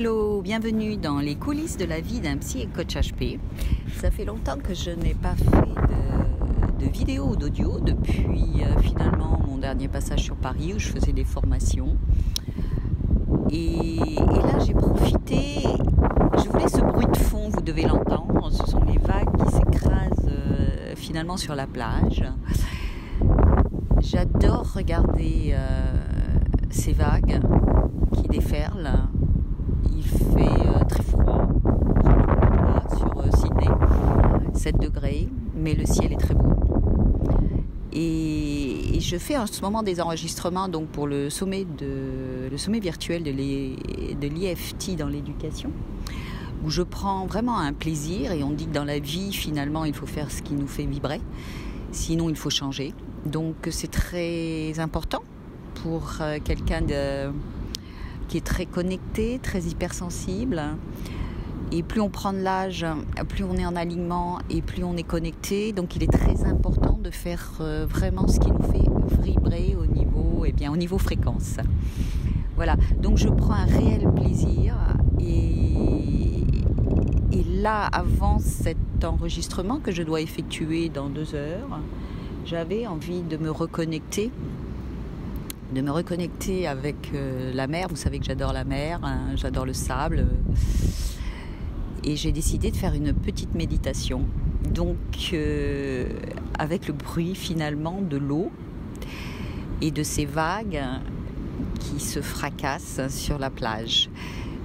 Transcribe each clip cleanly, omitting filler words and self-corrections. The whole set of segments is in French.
Hello, bienvenue dans les coulisses de la vie d'un psy et coach HP. Ça fait longtemps que je n'ai pas fait de vidéo ou d'audio depuis finalement mon dernier passage sur Paris où je faisais des formations. Et là j'ai profité, je voulais ce bruit de fond, vous devez l'entendre, ce sont les vagues qui s'écrasent finalement sur la plage. J'adore regarder ces vagues qui déferlent. Il fait très froid sur Sydney, 7 degrés, mais le ciel est très beau. Et je fais en ce moment des enregistrements donc pour le sommet virtuel de l'IFT dans l'éducation, où je prends vraiment un plaisir, et on dit que dans la vie, finalement, il faut faire ce qui nous fait vibrer, sinon il faut changer. Donc c'est très important pour quelqu'un qui est très connecté, très hypersensible. Et plus on prend de l'âge, plus on est en alignement et plus on est connecté. Donc il est très important de faire vraiment ce qui nous fait vibrer au niveau fréquence. Voilà, donc je prends un réel plaisir. Et là, avant cet enregistrement que je dois effectuer dans 2 heures, j'avais envie de me reconnecter avec la mer. Vous savez que j'adore la mer, hein, j'adore le sable. Et j'ai décidé de faire une petite méditation. Donc, avec le bruit finalement de l'eau et de ces vagues qui se fracassent sur la plage.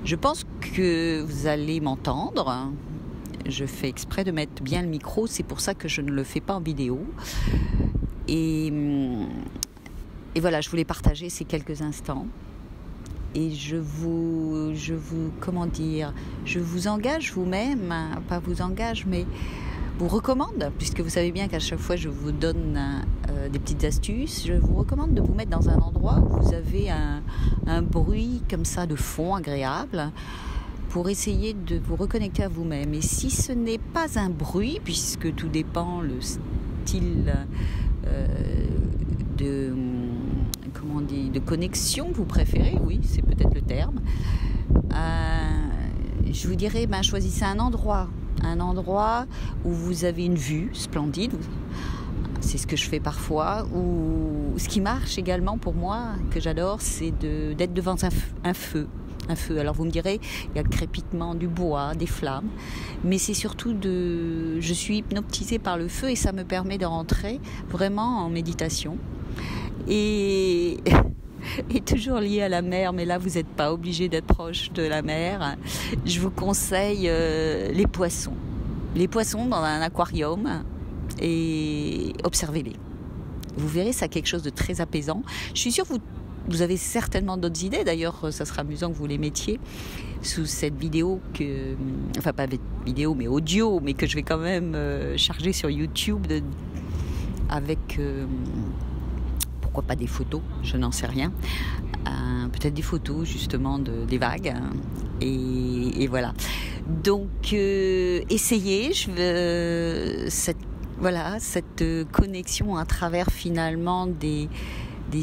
Je pense que vous allez m'entendre. Je fais exprès de mettre bien le micro, c'est pour ça que je ne le fais pas en vidéo. Et voilà, je voulais partager ces quelques instants. Et je vous engage vous-même, pas vous engage, mais vous recommande, puisque vous savez bien qu'à chaque fois je vous donne des petites astuces, je vous recommande de vous mettre dans un endroit où vous avez un bruit comme ça de fond agréable, pour essayer de vous reconnecter à vous-même. Et si ce n'est pas un bruit, puisque tout dépend le style de connexion que vous préférez, oui, c'est peut-être le terme. Je vous dirais, choisissez un endroit où vous avez une vue splendide. C'est ce que je fais parfois. Ou ce qui marche également pour moi, que j'adore, c'est d'être devant un feu. Alors vous me direz, il y a le crépitement du bois, des flammes, mais c'est surtout je suis hypnotisée par le feu et ça me permet de rentrer vraiment en méditation. Et toujours lié à la mer, mais là vous n'êtes pas obligé d'être proche de la mer. Je vous conseille les poissons dans un aquarium, et observez-les. Vous verrez, ça a quelque chose de très apaisant. Je suis sûre que vous avez certainement d'autres idées. D'ailleurs, ça sera amusant que vous les mettiez sous cette vidéo pas vidéo, mais audio, mais que je vais quand même charger sur YouTube avec pourquoi pas des photos, je n'en sais rien. Peut-être des photos justement des vagues. Et voilà. Donc, essayez cette connexion à travers finalement des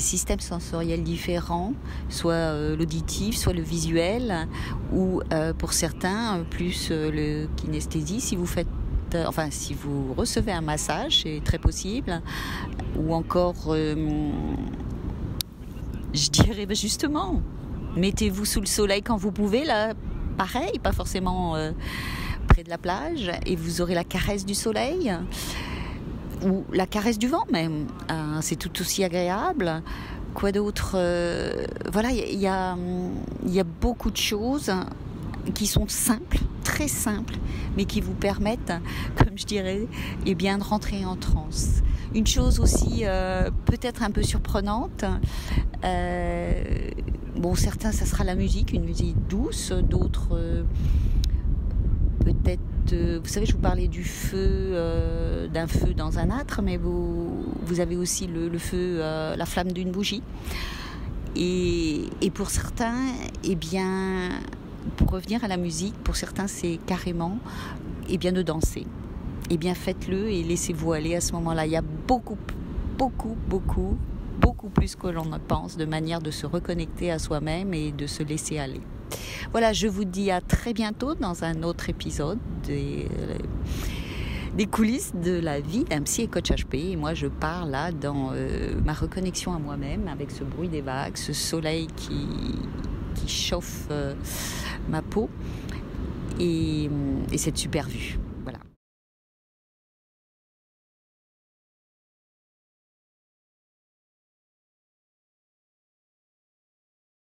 systèmes sensoriels différents, soit l'auditif, soit le visuel, ou pour certains, plus le kinesthésie. Si vous recevez un massage, c'est très possible, ou encore, je dirais justement, mettez-vous sous le soleil quand vous pouvez, là, pareil, pas forcément près de la plage, et vous aurez la caresse du soleil, ou la caresse du vent même, c'est tout aussi agréable. Quoi d'autre? Voilà, il y a beaucoup de choses qui sont simples, très simples, mais qui vous permettent, comme je dirais, de rentrer en transe. Une chose aussi peut-être un peu surprenante, certains ça sera la musique, une musique douce, d'autres peut-être, vous savez, je vous parlais du feu, d'un feu dans un âtre, mais vous avez aussi le feu, la flamme d'une bougie. Et pour certains, pour revenir à la musique, pour certains c'est carrément de danser. Faites-le et laissez-vous aller à ce moment-là. Il y a beaucoup plus que l'on ne pense de manière de se reconnecter à soi-même et de se laisser aller. Voilà, je vous dis à très bientôt dans un autre épisode des coulisses de la vie d'un psy et coach HP. Et moi, je pars là dans ma reconnexion à moi-même avec ce bruit des vagues, ce soleil qui chauffe ma peau et cette super vue.